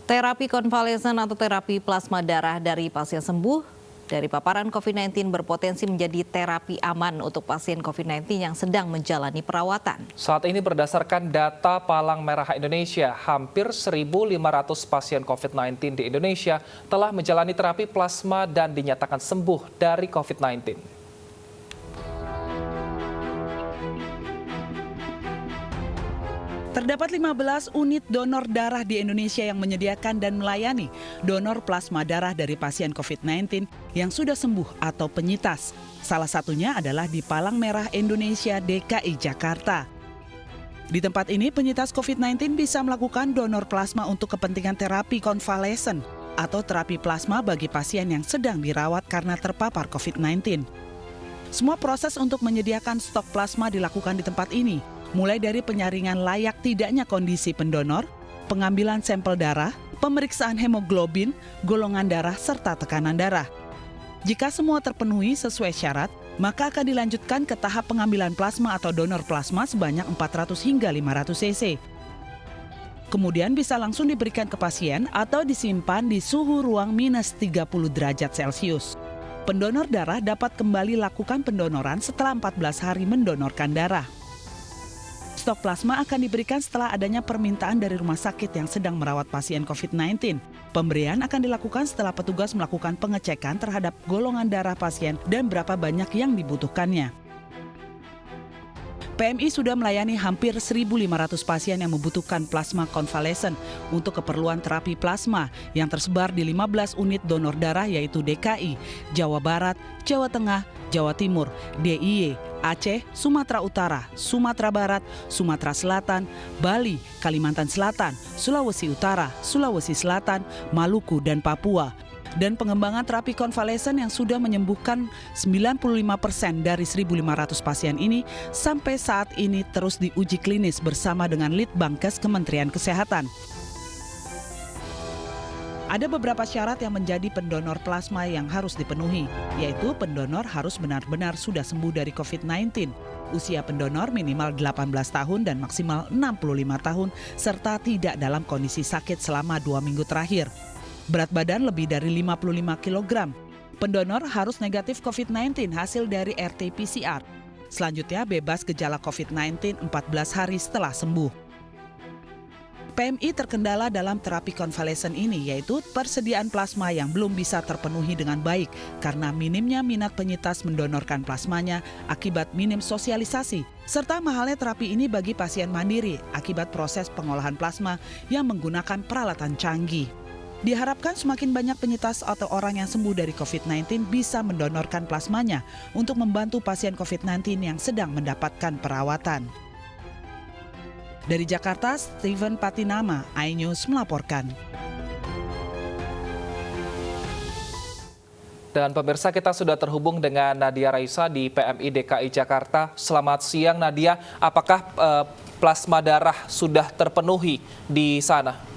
Terapi konvalesen atau terapi plasma darah dari pasien sembuh dari paparan COVID-19 berpotensi menjadi terapi aman untuk pasien COVID-19 yang sedang menjalani perawatan. Saat ini berdasarkan data Palang Merah Indonesia, hampir 1.500 pasien COVID-19 di Indonesia telah menjalani terapi plasma dan dinyatakan sembuh dari COVID-19. Terdapat 15 unit donor darah di Indonesia yang menyediakan dan melayani donor plasma darah dari pasien COVID-19 yang sudah sembuh atau penyintas. Salah satunya adalah di Palang Merah Indonesia DKI Jakarta. Di tempat ini penyintas COVID-19 bisa melakukan donor plasma untuk kepentingan terapi konvalesen atau terapi plasma bagi pasien yang sedang dirawat karena terpapar COVID-19. Semua proses untuk menyediakan stok plasma dilakukan di tempat ini, mulai dari penyaringan layak tidaknya kondisi pendonor, pengambilan sampel darah, pemeriksaan hemoglobin, golongan darah, serta tekanan darah. Jika semua terpenuhi sesuai syarat, maka akan dilanjutkan ke tahap pengambilan plasma atau donor plasma sebanyak 400 hingga 500 cc. Kemudian bisa langsung diberikan ke pasien atau disimpan di suhu ruang minus 30 derajat Celcius. Pendonor darah dapat kembali lakukan pendonoran setelah 14 hari mendonorkan darah. Stok plasma akan diberikan setelah adanya permintaan dari rumah sakit yang sedang merawat pasien COVID-19. Pemberian akan dilakukan setelah petugas melakukan pengecekan terhadap golongan darah pasien dan berapa banyak yang dibutuhkannya. PMI sudah melayani hampir 1.500 pasien yang membutuhkan plasma konvalesen untuk keperluan terapi plasma yang tersebar di 15 unit donor darah yaitu DKI, Jawa Barat, Jawa Tengah, Jawa Timur, DIY, Aceh, Sumatera Utara, Sumatera Barat, Sumatera Selatan, Bali, Kalimantan Selatan, Sulawesi Utara, Sulawesi Selatan, Maluku, dan Papua. Dan pengembangan terapi konvalesen yang sudah menyembuhkan 95% dari 1.500 pasien ini sampai saat ini terus diuji klinis bersama dengan Litbangkes Kementerian Kesehatan. Ada beberapa syarat yang menjadi pendonor plasma yang harus dipenuhi, yaitu pendonor harus benar-benar sudah sembuh dari COVID-19, usia pendonor minimal 18 tahun dan maksimal 65 tahun, serta tidak dalam kondisi sakit selama 2 minggu terakhir. Berat badan lebih dari 55 kg. Pendonor harus negatif COVID-19 hasil dari RT-PCR. Selanjutnya bebas gejala COVID-19 14 hari setelah sembuh. PMI terkendala dalam terapi konvalesen ini yaitu persediaan plasma yang belum bisa terpenuhi dengan baik karena minimnya minat penyintas mendonorkan plasmanya akibat minim sosialisasi serta mahalnya terapi ini bagi pasien mandiri akibat proses pengolahan plasma yang menggunakan peralatan canggih. Diharapkan semakin banyak penyintas atau orang yang sembuh dari COVID-19 bisa mendonorkan plasmanya untuk membantu pasien COVID-19 yang sedang mendapatkan perawatan. Dari Jakarta, Steven Patinama, iNews melaporkan. Dan pemirsa, kita sudah terhubung dengan Nadia Raisa di PMI DKI Jakarta. Selamat siang Nadia, apakah plasma darah sudah terpenuhi di sana?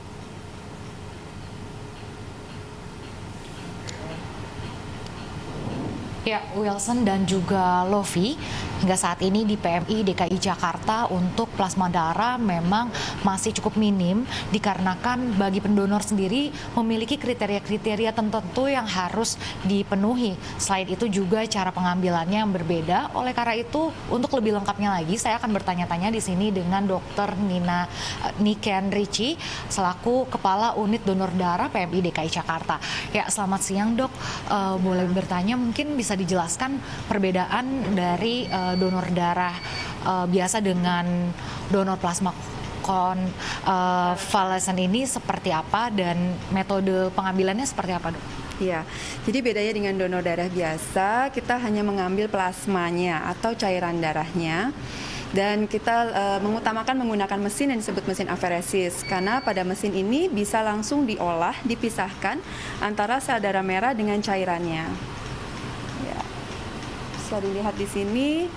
Ya, Wilson dan juga Lovi, hingga saat ini di PMI DKI Jakarta untuk plasma darah memang masih cukup minim dikarenakan bagi pendonor sendiri memiliki kriteria-kriteria tertentu yang harus dipenuhi. Selain itu juga cara pengambilannya yang berbeda. Oleh karena itu, untuk lebih lengkapnya lagi, saya akan bertanya-tanya di sini dengan Dr. Niken Ricci selaku Kepala Unit Donor Darah PMI DKI Jakarta. Ya, selamat siang dok. Boleh bertanya, mungkin bisa dijelaskan perbedaan dari donor darah biasa dengan donor plasma konvalesen ini seperti apa dan metode pengambilannya seperti apa dok? Ya, jadi bedanya dengan donor darah biasa, kita hanya mengambil plasmanya atau cairan darahnya. Dan kita mengutamakan menggunakan mesin yang disebut mesin aferesis karena pada mesin ini bisa langsung diolah, dipisahkan antara sel darah merah dengan cairannya. Ya. Bisa dilihat di sini,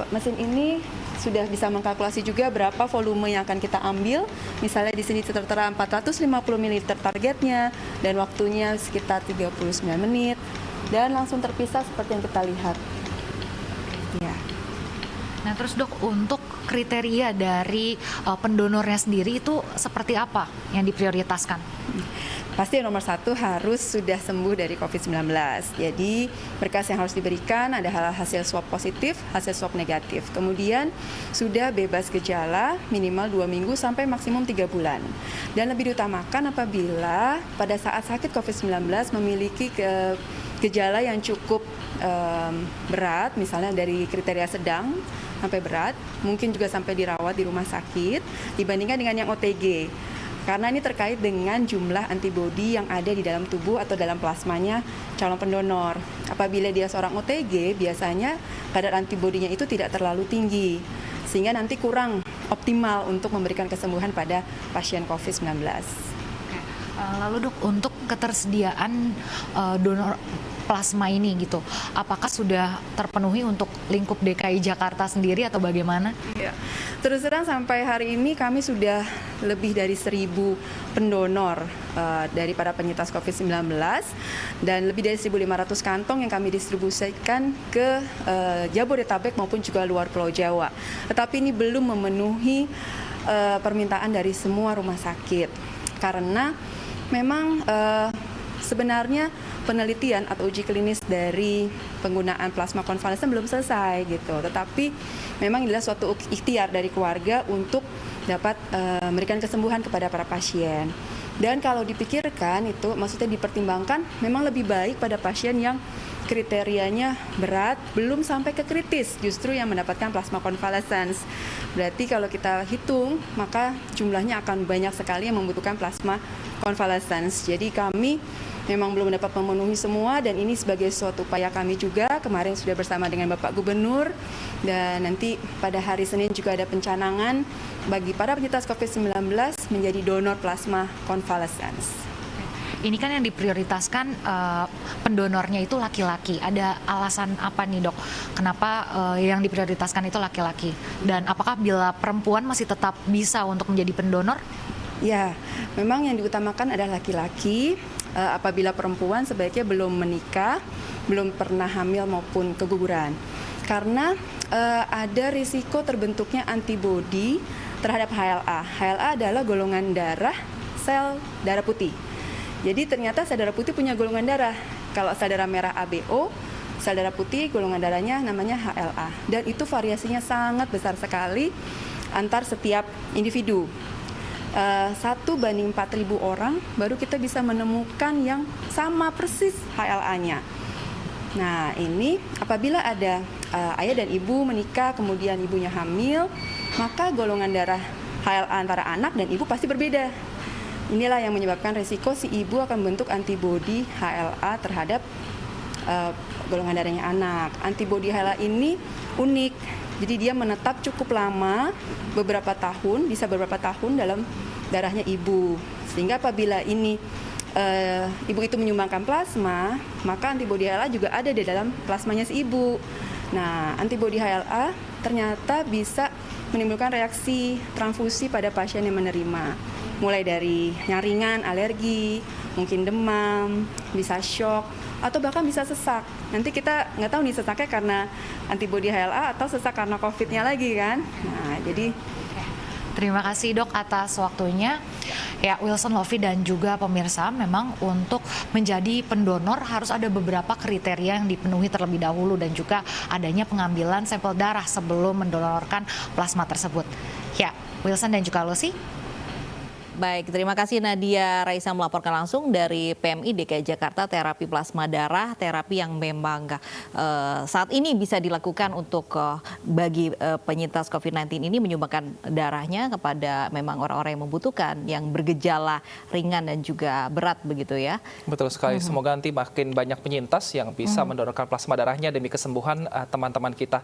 mesin ini sudah bisa mengkalkulasi juga berapa volume yang akan kita ambil. Misalnya di sini tertera 450 ml targetnya dan waktunya sekitar 39 menit dan langsung terpisah seperti yang kita lihat. Ya. Nah terus dok, untuk kriteria dari pendonornya sendiri itu seperti apa yang diprioritaskan? Pasti yang nomor satu harus sudah sembuh dari COVID-19. Jadi berkas yang harus diberikan adalah hasil swab positif, hasil swab negatif. Kemudian sudah bebas gejala minimal 2 minggu sampai maksimum 3 bulan. Dan lebih diutamakan apabila pada saat sakit COVID-19 memiliki gejala yang cukup berat, misalnya dari kriteria sedang sampai berat, mungkin juga sampai dirawat di rumah sakit, dibandingkan dengan yang OTG. Karena ini terkait dengan jumlah antibodi yang ada di dalam tubuh atau dalam plasmanya calon pendonor. Apabila dia seorang OTG, biasanya kadar antibodinya itu tidak terlalu tinggi, sehingga nanti kurang optimal untuk memberikan kesembuhan pada pasien COVID-19. Lalu dok, untuk ketersediaan donor plasma ini gitu, apakah sudah terpenuhi untuk lingkup DKI Jakarta sendiri atau bagaimana? Ya. Terus terang sampai hari ini kami sudah lebih dari 1.000 pendonor dari para penyintas COVID-19 dan lebih dari 1.500 kantong yang kami distribusikan ke Jabodetabek maupun juga luar Pulau Jawa. Tetapi ini belum memenuhi permintaan dari semua rumah sakit karena memang sebenarnya penelitian atau uji klinis dari penggunaan plasma konvalesen belum selesai gitu. Tetapi memang adalah suatu ikhtiar dari keluarga untuk dapat memberikan kesembuhan kepada para pasien. Dan kalau dipikirkan itu maksudnya dipertimbangkan memang lebih baik pada pasien yang kriterianya berat belum sampai ke kritis justru yang mendapatkan plasma konvalesen. Berarti kalau kita hitung maka jumlahnya akan banyak sekali yang membutuhkan plasma konvalesen. Jadi kami memang belum dapat memenuhi semua dan ini sebagai suatu upaya kami juga kemarin sudah bersama dengan Bapak Gubernur dan nanti pada hari Senin juga ada pencanangan bagi para penyintas COVID-19 menjadi donor plasma konvalesen. Ini kan yang diprioritaskan pendonornya itu laki-laki. Ada alasan apa nih dok? Kenapa yang diprioritaskan itu laki-laki? Dan apakah bila perempuan masih tetap bisa untuk menjadi pendonor? Ya, memang yang diutamakan adalah laki-laki. Apabila perempuan sebaiknya belum menikah, belum pernah hamil maupun keguguran. Karena ada risiko terbentuknya antibodi terhadap HLA. HLA adalah golongan darah sel darah putih. Jadi ternyata sel darah putih punya golongan darah. Kalau sel darah merah ABO, sel darah putih golongan darahnya namanya HLA. Dan itu variasinya sangat besar sekali antar setiap individu. 1 banding 4.000 orang baru kita bisa menemukan yang sama persis HLA-nya. Nah ini apabila ada ayah dan ibu menikah kemudian ibunya hamil, maka golongan darah HLA antara anak dan ibu pasti berbeda. Inilah yang menyebabkan risiko si ibu akan membentuk antibodi HLA terhadap golongan darahnya anak. Antibodi HLA ini unik, jadi dia menetap cukup lama, beberapa tahun, bisa beberapa tahun dalam darahnya ibu. Sehingga apabila ini ibu itu menyumbangkan plasma, maka antibodi HLA juga ada di dalam plasmanya si ibu. Nah, antibodi HLA ternyata bisa menimbulkan reaksi transfusi pada pasien yang menerima. Mulai dari yang ringan, alergi, mungkin demam, bisa shock, atau bahkan bisa sesak. Nanti kita nggak tahu nih sesaknya karena antibodi HLA atau sesak karena COVID-nya lagi kan. Nah, jadi terima kasih dok atas waktunya. Ya, Wilson, Lofi dan juga pemirsa, memang untuk menjadi pendonor harus ada beberapa kriteria yang dipenuhi terlebih dahulu dan juga adanya pengambilan sampel darah sebelum mendonorkan plasma tersebut. Ya, Wilson dan juga Lucy. Baik, terima kasih Nadia Raisa melaporkan langsung dari PMI DKI Jakarta. Terapi plasma darah, terapi yang memang saat ini bisa dilakukan untuk bagi penyintas COVID-19 ini menyumbangkan darahnya kepada memang orang-orang yang membutuhkan, yang bergejala ringan dan juga berat begitu ya. Betul sekali, semoga nanti makin banyak penyintas yang bisa mendonorkan plasma darahnya demi kesembuhan teman-teman kita.